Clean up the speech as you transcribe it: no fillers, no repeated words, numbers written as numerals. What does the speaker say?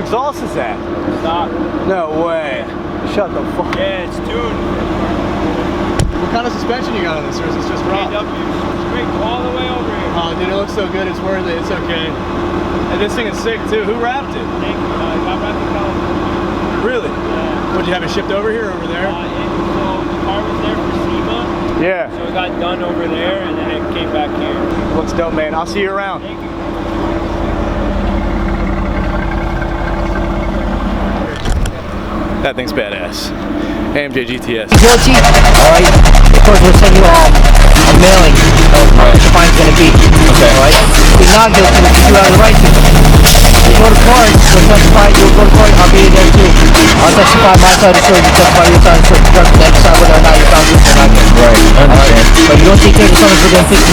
exhaust is that? Stop. No way. Shut the fuck up. Yeah, it's tuned. What kind of suspension you got on this, or is this just rock? Straight all the way over here. Oh, dude, it looks so good. It's worth it. It's okay. And this thing is sick, too. Who wrapped it? Thank you. I got wrapped in California. Really? Yeah. Would you have it shipped over here or over there? So the car was there for SEMA. Yeah. So it got done over there, and then it came back here. Looks dope, man. I'll see you around. Thank you. That thing's badass. AMG GTS. Guilty, alright? Of course, we'll send you a mailing of what the fine's gonna be. Okay. Alright? If you're not guilty, you have the right to. You go to court, you'll testify, you'll go to court, I'll be there too. I'll testify my side of the story, you testify your side of the story, to decide whether or not you found guilty or not guilty. Right, I understand. But you don't take care of the summons within 15